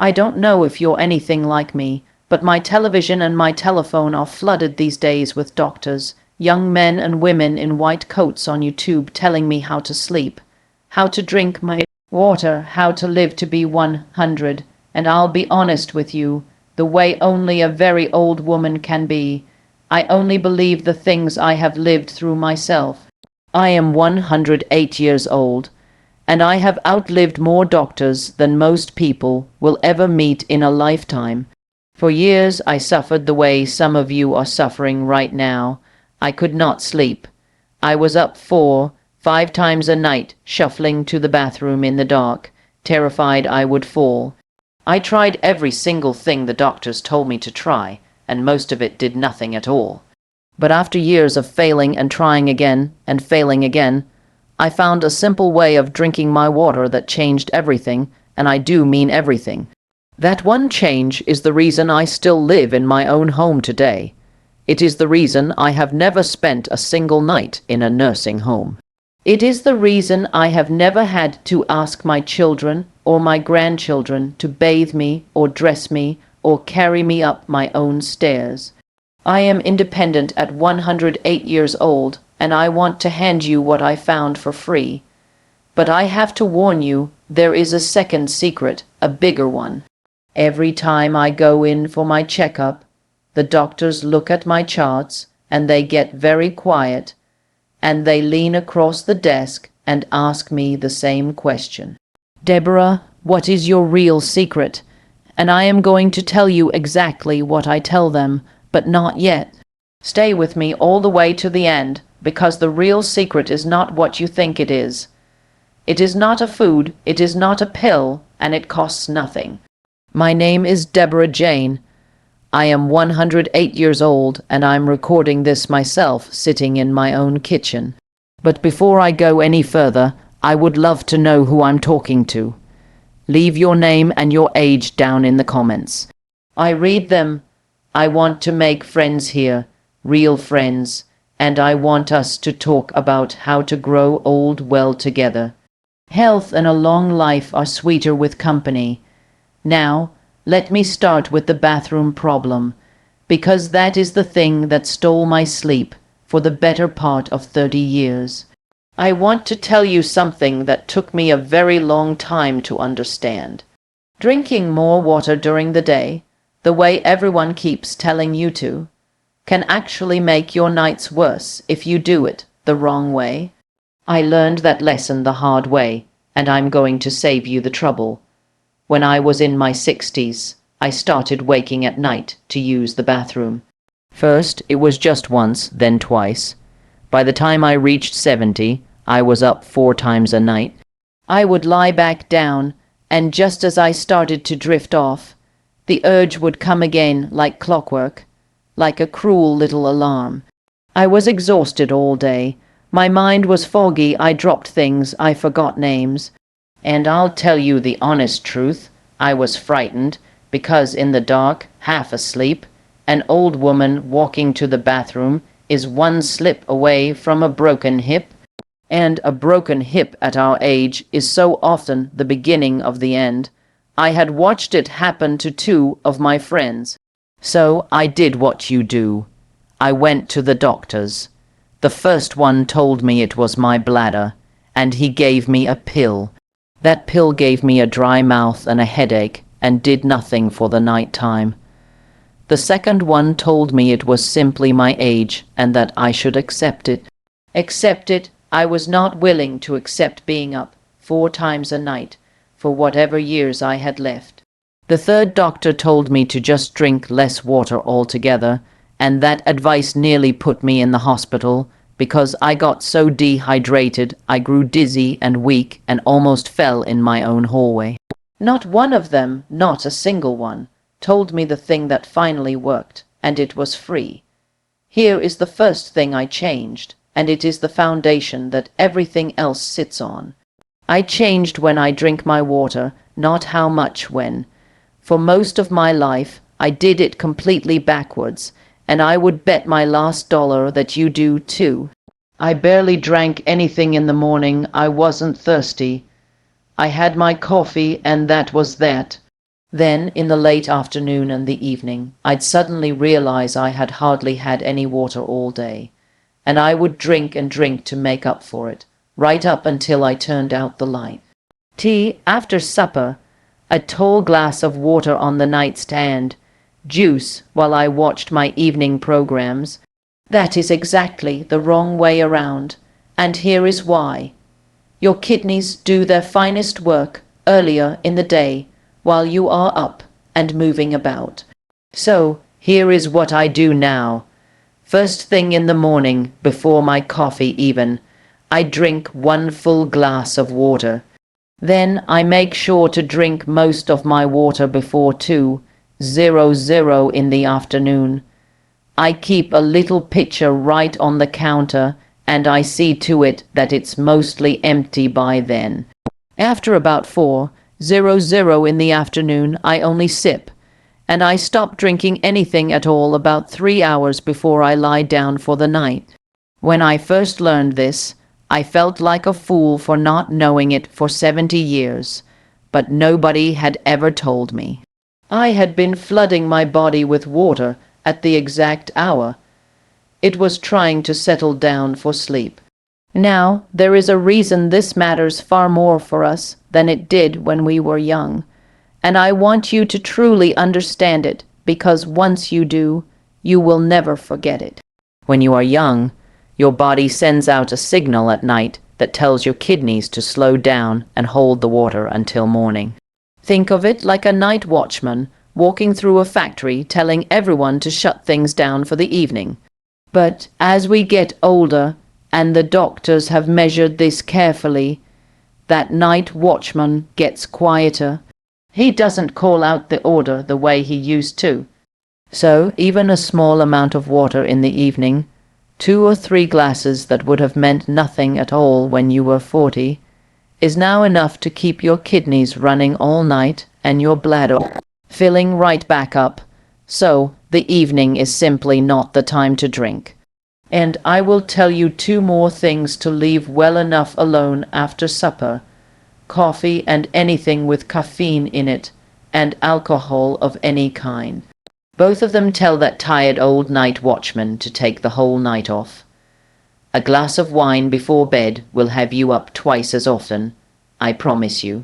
I don't know if you're anything like me, but my television and my telephone are flooded these days with doctors, young men and women in white coats on YouTube telling me how to sleep, how to drink my water, how to live to be 100. And I'll be honest with you, the way only a very old woman can be. I only believe the things I have lived through myself. I am 108 years old, and I have outlived more doctors than most people will ever meet in a lifetime. For years I suffered the way some of you are suffering right now. I could not sleep. I was up 4-5 times a night, shuffling to the bathroom in the dark, terrified I would fall. I tried every single thing the doctors told me to try, and most of it did nothing at all. But after years of failing and trying again and failing again, I found a simple way of drinking my water that changed everything, and I do mean everything. That one change is the reason I still live in my own home today. It is the reason I have never spent a single night in a nursing home. It is the reason I have never had to ask my children or my grandchildren to bathe me or dress me or carry me up my own stairs. I am independent at 108 years old, and I want to hand you what I found for free. But I have to warn you, there is a second secret, a bigger one. Every time I go in for my checkup, the doctors look at my charts, and they get very quiet, and they lean across the desk and ask me the same question. Deborah, what is your real secret? And I am going to tell you exactly what I tell them, but not yet. Stay with me all the way to the end, because the real secret is not what you think it is. It is not a food, it is not a pill, and it costs nothing. My name is Deborah Jane. I am 108 years old, and I'm recording this myself, sitting in my own kitchen. But before I go any further, I would love to know who I'm talking to. Leave your name and your age down in the comments. I read them. I want to make friends here, real friends, and I want us to talk about how to grow old well together. Health and a long life are sweeter with company. Now, let me start with the bathroom problem, because that is the thing that stole my sleep for the better part of 30 years. I want to tell you something that took me a very long time to understand. Drinking more water during the day, the way everyone keeps telling you to, can actually make your nights worse if you do it the wrong way. I learned that lesson the hard way, and I'm going to save you the trouble. When I was in my 60s, I started waking at night to use the bathroom. First, it was just once, then twice. By the time I reached 70, I was up 4 times a night. I would lie back down, and just as I started to drift off, the urge would come again like clockwork, like a cruel little alarm. I was exhausted all day. My mind was foggy. I dropped things. I forgot names. And I'll tell you the honest truth, I was frightened, because in the dark, half asleep, an old woman walking to the bathroom is one slip away from a broken hip, and a broken hip at our age is so often the beginning of the end. I had watched it happen to 2 of my friends. So I did what you do. I went to the doctors. The first one told me it was my bladder, and he gave me a pill. That pill gave me a dry mouth and a headache, and did nothing for the night time. The second one told me it was simply my age, and that I should accept it. Accept it? I was not willing to accept being up 4 times a night for whatever years I had left. The third doctor told me to just drink less water altogether, and that advice nearly put me in the hospital, because I got so dehydrated I grew dizzy and weak and almost fell in my own hallway. Not one of them, not a single one, told me the thing that finally worked, and it was free. Here is the first thing I changed, and it is the foundation that everything else sits on. I changed when I drink my water, not how much when. For most of my life, I did it completely backwards, and I would bet my last dollar that you do too. I barely drank anything in the morning. I wasn't thirsty. I had my coffee, and that was that. Then, in the late afternoon and the evening, I'd suddenly realize I had hardly had any water all day, and I would drink and drink to make up for it, right up until I turned out the light. Tea after supper, a tall glass of water on the nightstand, juice while I watched my evening programs. That is exactly the wrong way around, and here is why. Your kidneys do their finest work earlier in the day while you are up and moving about. So, here is what I do now. First thing in the morning, before my coffee even, I drink 1 full glass of water. Then I make sure to drink most of my water before 2:00 in the afternoon. I keep a little pitcher right on the counter, and I see to it that it's mostly empty by then. After about 4:00 in the afternoon, I only sip, and I stop drinking anything at all about 3 hours before I lie down for the night. When I first learned this, I felt like a fool for not knowing it for 70 years, but nobody had ever told me. I had been flooding my body with water at the exact hour. It was trying to settle down for sleep. Now, there is a reason this matters far more for us than it did when we were young, and I want you to truly understand it, because once you do, you will never forget it. When you are young, your body sends out a signal at night that tells your kidneys to slow down and hold the water until morning. Think of it like a night watchman walking through a factory telling everyone to shut things down for the evening. But as we get older, and the doctors have measured this carefully, that night watchman gets quieter. He doesn't call out the order the way he used to. So even a small amount of water in the evening, 2 or 3 glasses that would have meant nothing at all when you were 40, is now enough to keep your kidneys running all night and your bladder filling right back up. So the evening is simply not the time to drink. And I will tell you 2 more things to leave well enough alone after supper: coffee and anything with caffeine in it, and alcohol of any kind. Both of them tell that tired old night watchman to take the whole night off. A glass of wine before bed will have you up twice as often, I promise you.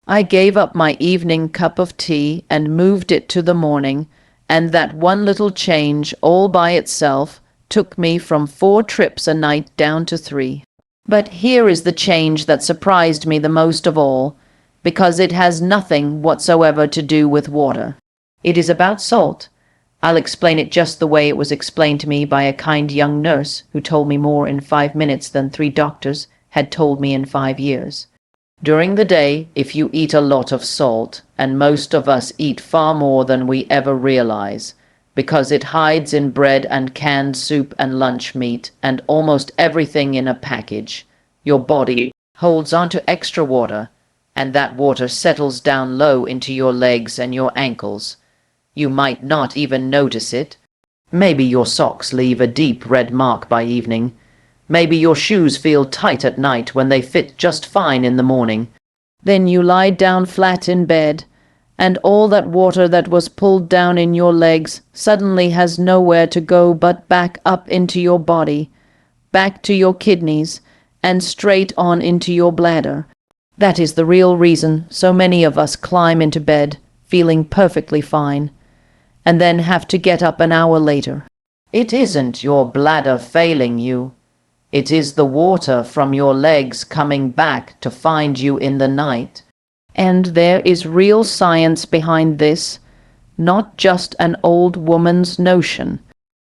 I gave up my evening cup of tea and moved it to the morning, and that one little change all by itself took me from 4 trips a night down to 3. But here is the change that surprised me the most of all, because it has nothing whatsoever to do with water. It is about salt. I'll explain it just the way it was explained to me by a kind young nurse who told me more in 5 minutes than 3 doctors had told me in 5 years. During the day, if you eat a lot of salt, and most of us eat far more than we ever realize, because it hides in bread and canned soup and lunch meat and almost everything in a package, your body holds onto extra water, and that water settles down low into your legs and your ankles. You might not even notice it. Maybe your socks leave a deep red mark by evening. Maybe your shoes feel tight at night when they fit just fine in the morning. Then you lie down flat in bed, and all that water that was pulled down in your legs suddenly has nowhere to go but back up into your body, back to your kidneys, and straight on into your bladder. That is the real reason so many of us climb into bed, feeling perfectly fine, and then have to get up an hour later. It isn't your bladder failing you. It is the water from your legs coming back to find you in the night. And there is real science behind this, not just an old woman's notion.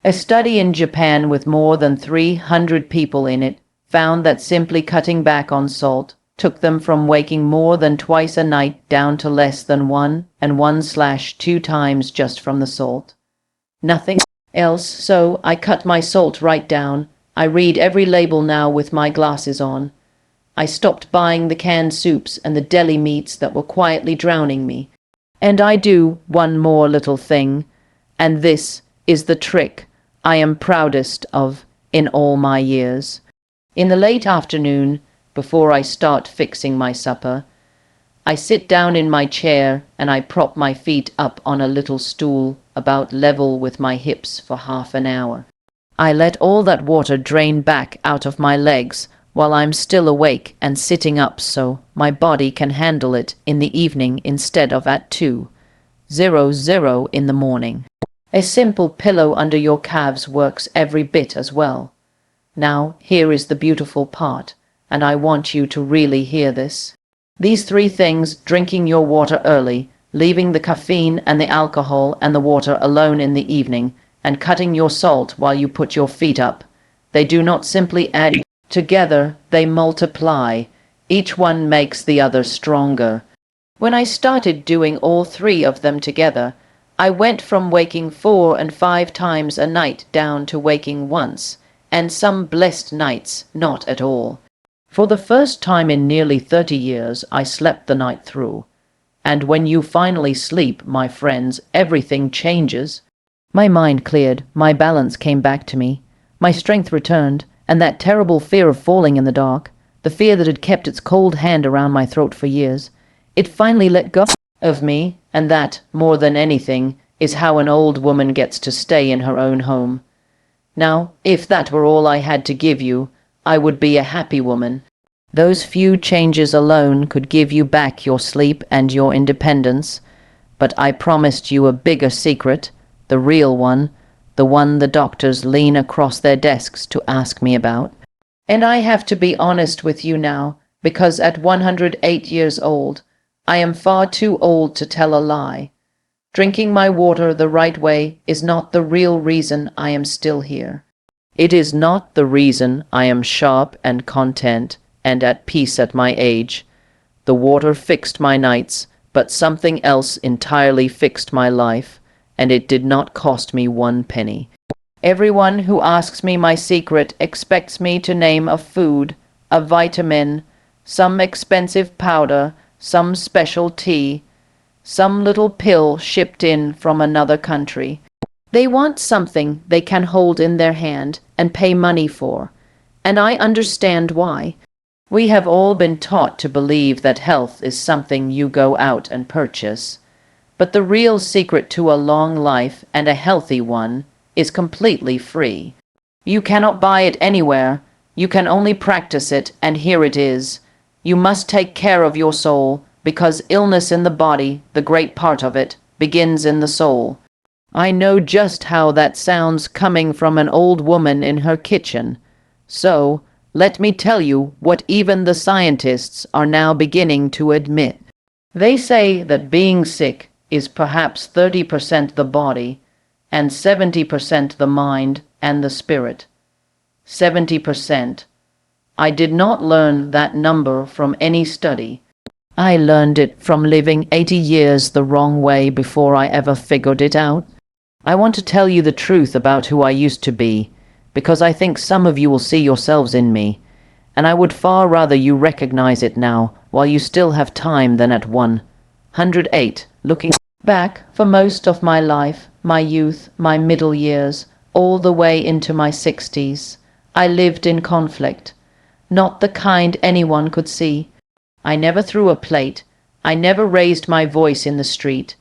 A study in Japan with more than 300 people in it found that simply cutting back on salt took them from waking more than twice a night down to less than 1 and 1/2 times just from the salt. Nothing else, so I cut my salt right down. I read every label now with my glasses on. I stopped buying the canned soups and the deli meats that were quietly drowning me. And I do one more little thing, and this is the trick I am proudest of in all my years. In the late afternoon, before I start fixing my supper, I sit down in my chair and I prop my feet up on a little stool about level with my hips for half an hour. I let all that water drain back out of my legs while I'm still awake and sitting up so my body can handle it in the evening instead of at 2:00 in the morning. A simple pillow under your calves works every bit as well. Now, here is the beautiful part, and I want you to really hear this. These three things, drinking your water early, leaving the caffeine and the alcohol and the water alone in the evening, and cutting your salt while you put your feet up, they do not simply add together, they multiply. Each one makes the other stronger. When I started doing all three of them together, I went from waking 4 and 5 times a night down to waking once, and some blessed nights not at all. For the first time in nearly 30 years, I slept the night through. And when you finally sleep, my friends, everything changes. My mind cleared, my balance came back to me, my strength returned, and that terrible fear of falling in the dark, the fear that had kept its cold hand around my throat for years, it finally let go of me, and that, more than anything, is how an old woman gets to stay in her own home. Now, if that were all I had to give you, I would be a happy woman. Those few changes alone could give you back your sleep and your independence, but I promised you a bigger secret, the real one, the one the doctors lean across their desks to ask me about. And I have to be honest with you now, because at 108 years old, I am far too old to tell a lie. Drinking my water the right way is not the real reason I am still here. It is not the reason I am sharp and content and at peace at my age. The water fixed my nights, but something else entirely fixed my life, and it did not cost me 1 penny. Everyone who asks me my secret expects me to name a food, a vitamin, some expensive powder, some special tea, some little pill shipped in from another country. They want something they can hold in their hand and pay money for, and I understand why. We have all been taught to believe that health is something you go out and purchase. But the real secret to a long life, and a healthy one, is completely free. You cannot buy it anywhere. You can only practice it, and here it is. You must take care of your soul, because illness in the body, the great part of it, begins in the soul. I know just how that sounds coming from an old woman in her kitchen. So, let me tell you what even the scientists are now beginning to admit. They say that being sick is perhaps 30% the body and 70% the mind and the spirit. 70%. I did not learn that number from any study. I learned it from living 80 years the wrong way before I ever figured it out. I want to tell you the truth about who I used to be, because I think some of you will see yourselves in me, and I would far rather you recognize it now while you still have time than at 108, looking back. For most of my life, my youth, my middle years, all the way into my 60s, I lived in conflict, not the kind anyone could see. I never threw a plate. I never raised my voice in the street.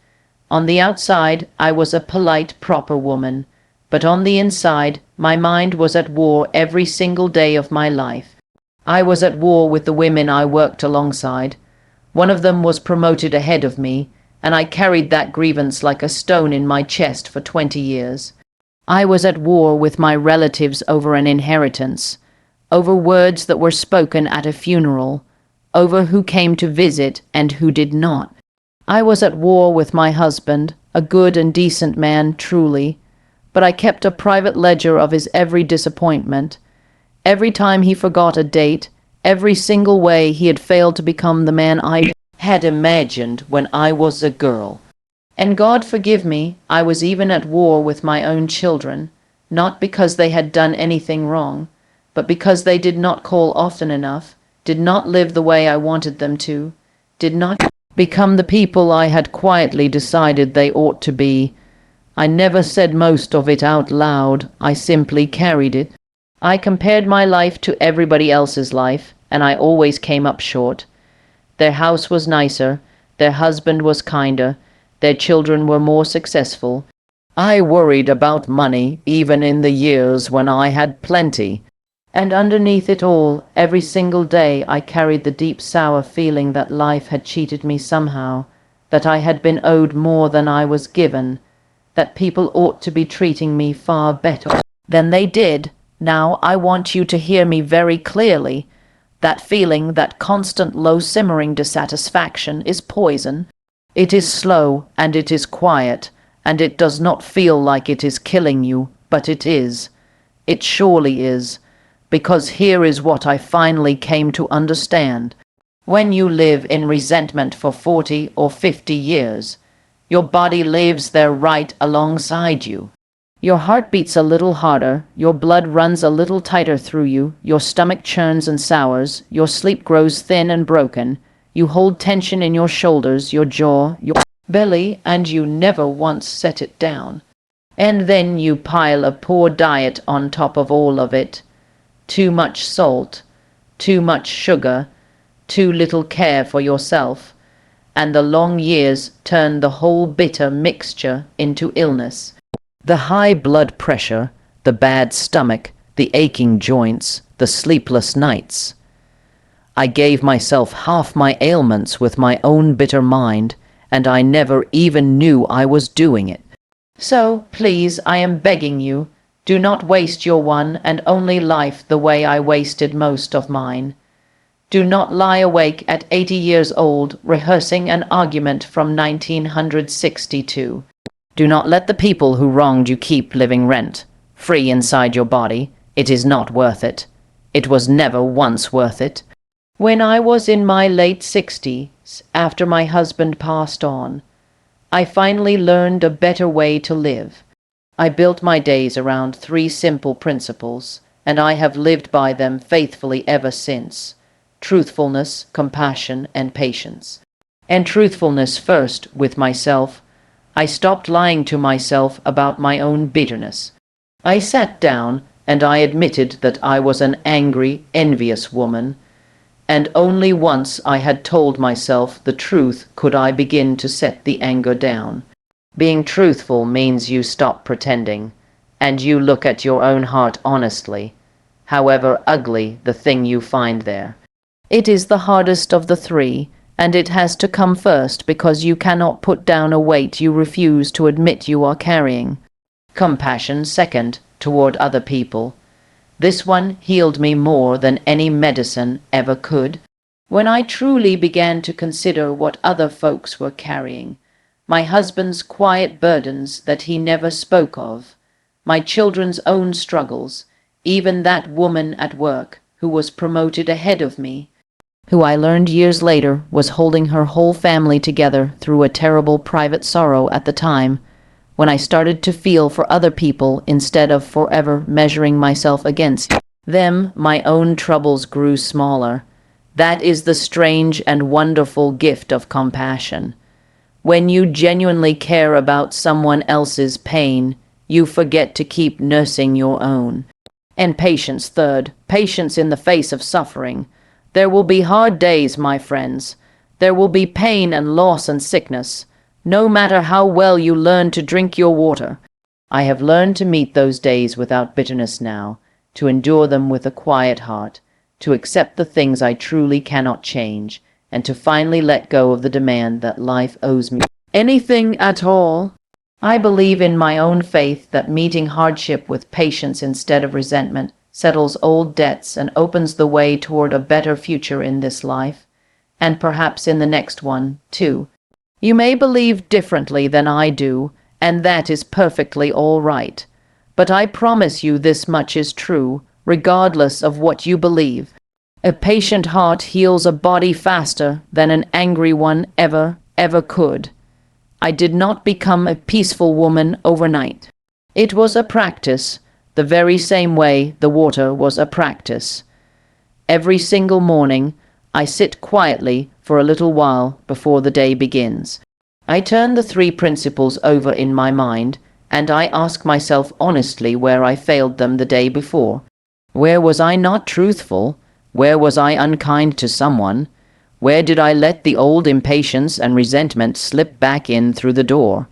On the outside, I was a polite, proper woman, but on the inside, my mind was at war every single day of my life. I was at war with the women I worked alongside. One of them was promoted ahead of me, and I carried that grievance like a stone in my chest for 20 years. I was at war with my relatives over an inheritance, over words that were spoken at a funeral, over who came to visit and who did not. I was at war with my husband, a good and decent man truly, but I kept a private ledger of his every disappointment, every time he forgot a date, every single way he had failed to become the man I had imagined when I was a girl. And God forgive me, I was even at war with my own children, not because they had done anything wrong, but because they did not call often enough, did not live the way I wanted them to, did not become the people I had quietly decided they ought to be. I never said most of it out loud, I simply carried it. I compared my life to everybody else's life, and I always came up short. Their house was nicer, their husband was kinder, their children were more successful. I worried about money even in the years when I had plenty. And underneath it all, every single day I carried the deep sour feeling that life had cheated me somehow, that I had been owed more than I was given, that people ought to be treating me far better than they did. Now I want you to hear me very clearly. That feeling, that constant low-simmering dissatisfaction is poison. It is slow and it is quiet, and it does not feel like it is killing you, but it is. It surely is, because here is what I finally came to understand. When you live in resentment for 40 or 50 years, your body lives there right alongside you. Your heart beats a little harder, your blood runs a little tighter through you, your stomach churns and sours, your sleep grows thin and broken, you hold tension in your shoulders, your jaw, your belly, and you never once set it down. And then you pile a poor diet on top of all of it. Too much salt, too much sugar, too little care for yourself, and the long years turn the whole bitter mixture into illness. The high blood pressure, the bad stomach, the aching joints, the sleepless nights. I gave myself half my ailments with my own bitter mind, and I never even knew I was doing it. So, please, I am begging you, do not waste your one and only life the way I wasted most of mine. Do not lie awake at 80 years old rehearsing an argument from 1962. Do not let the people who wronged you keep living rent free inside your body. It is not worth it. It was never once worth it. When I was in my late 60s, after my husband passed on, I finally learned a better way to live. I built my days around 3 simple principles, and I have lived by them faithfully ever since: truthfulness, compassion, and patience. And truthfulness first with myself. I stopped lying to myself about my own bitterness. I sat down and I admitted that I was an angry, envious woman, and only once I had told myself the truth could I begin to set the anger down. Being truthful means you stop pretending, and you look at your own heart honestly, however ugly the thing you find there. It is the hardest of the 3, and it has to come first because you cannot put down a weight you refuse to admit you are carrying. Compassion second, toward other people. This one healed me more than any medicine ever could. When I truly began to consider what other folks were carrying, my husband's quiet burdens that he never spoke of, my children's own struggles, even that woman at work who was promoted ahead of me, who I learned years later was holding her whole family together through a terrible private sorrow at the time, when I started to feel for other people instead of forever measuring myself against them, my own troubles grew smaller. That is the strange and wonderful gift of compassion. When you genuinely care about someone else's pain, you forget to keep nursing your own. And patience third, patience in the face of suffering. There will be hard days, my friends. There will be pain and loss and sickness, no matter how well you learn to drink your water. I have learned to meet those days without bitterness now, to endure them with a quiet heart, to accept the things I truly cannot change, and to finally let go of the demand that life owes me anything at all. I believe in my own faith that meeting hardship with patience instead of resentment settles old debts and opens the way toward a better future in this life, and perhaps in the next one, too. You may believe differently than I do, and that is perfectly all right. But I promise you this much is true, regardless of what you believe. A patient heart heals a body faster than an angry one ever could. I did not become a peaceful woman overnight. It was a practice, the very same way the water was a practice. Every single morning, I sit quietly for a little while before the day begins. I turn the 3 principles over in my mind, and I ask myself honestly where I failed them the day before. Where was I not truthful? Where was I unkind to someone? Where did I let the old impatience and resentment slip back in through the door?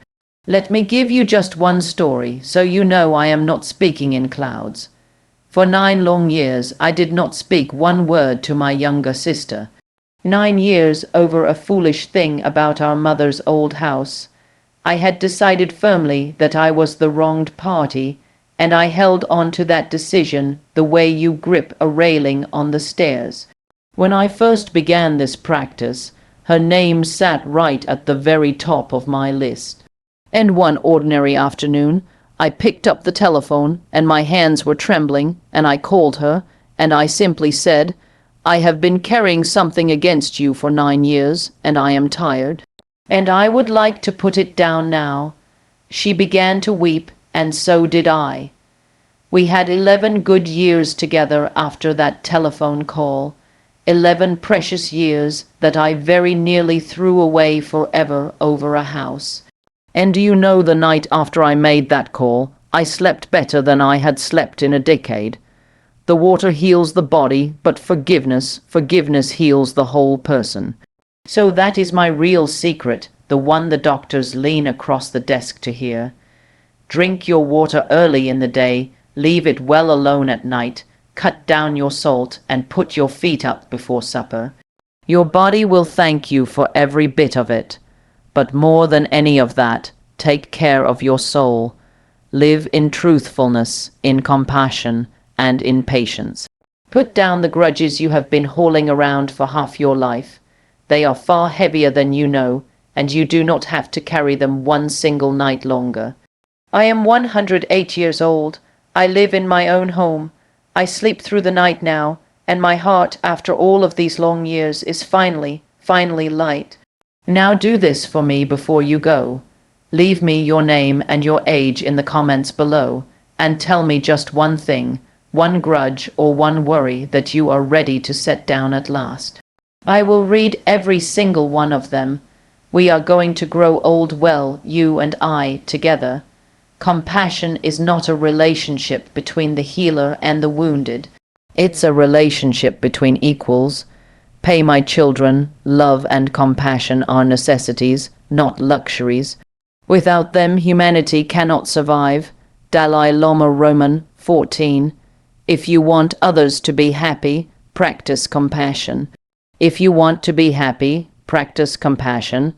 Let me give you just one story, so you know I am not speaking in clouds. For 9 long years I did not speak one word to my younger sister. 9 years over a foolish thing about our mother's old house. I had decided firmly that I was the wronged party, and I held on to that decision the way you grip a railing on the stairs. When I first began this practice, her name sat right at the very top of my list. And one ordinary afternoon, I picked up the telephone, and my hands were trembling, and I called her, and I simply said, "I have been carrying something against you for 9 years, and I am tired, and I would like to put it down now." She began to weep, and so did I. We had 11 good years together after that telephone call, 11 precious years that I very nearly threw away forever over a house. And do you know, the night after I made that call, I slept better than I had slept in a decade. The water heals the body, but forgiveness heals the whole person. So that is my real secret, the one the doctors lean across the desk to hear. Drink your water early in the day, leave it well alone at night, cut down your salt, and put your feet up before supper. Your body will thank you for every bit of it. But more than any of that, take care of your soul. Live in truthfulness, in compassion, and in patience. Put down the grudges you have been hauling around for half your life. They are far heavier than you know, and you do not have to carry them one single night longer. I am 108 years old. I live in my own home. I sleep through the night now, and my heart, after all of these long years, is finally light. Now do this for me before you go. Leave me your name and your age in the comments below, and tell me just one thing, one grudge or one worry that you are ready to set down at last. I will read every single one of them. We are going to grow old well, you and I, together. Compassion is not a relationship between the healer and the wounded. It's a relationship between equals. Pay my children, love and compassion are necessities, not luxuries. Without them, humanity cannot survive. Dalai Lama Roman 14. If you want others to be happy, practice compassion. If you want to be happy, practice compassion.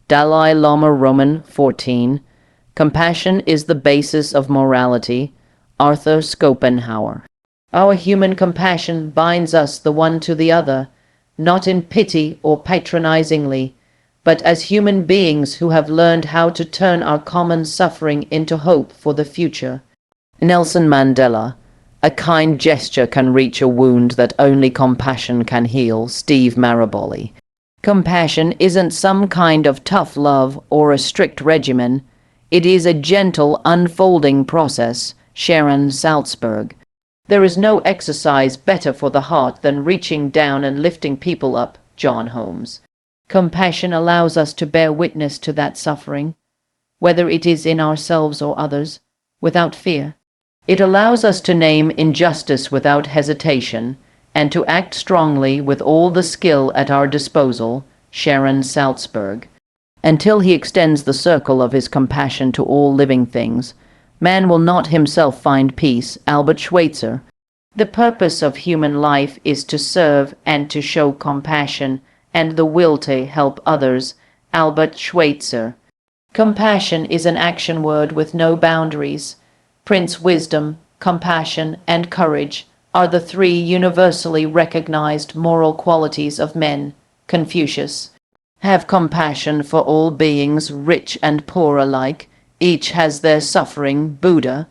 Dalai Lama Roman 14. Compassion is the basis of morality. Arthur Schopenhauer. Our human compassion binds us the one to the other, not in pity or patronizingly, but as human beings who have learned how to turn our common suffering into hope for the future. Nelson Mandela. A kind gesture can reach a wound that only compassion can heal. Steve Maraboli. Compassion isn't some kind of tough love or a strict regimen. It is a gentle, unfolding process. Sharon Salzberg. There is no exercise better for the heart than reaching down and lifting people up. John Holmes. Compassion allows us to bear witness to that suffering, whether it is in ourselves or others, without fear. It allows us to name injustice without hesitation, and to act strongly with all the skill at our disposal. Sharon Salzberg. Until he extends the circle of his compassion to all living things, man will not himself find peace. Albert Schweitzer. The purpose of human life is to serve and to show compassion, and the will to help others. Albert Schweitzer. Compassion is an action word with no boundaries. Prince Wisdom, compassion, and courage are the 3 universally recognized moral qualities of men. Confucius. Have compassion for all beings, rich and poor alike. Each has their suffering. Buddha.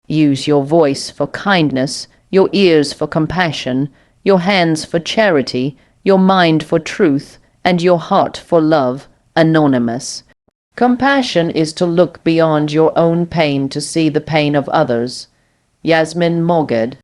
Use your voice for kindness, your ears for compassion, your hands for charity, your mind for truth, and your heart for love. Anonymous. Compassion is to look beyond your own pain to see the pain of others. Yasmin Moged.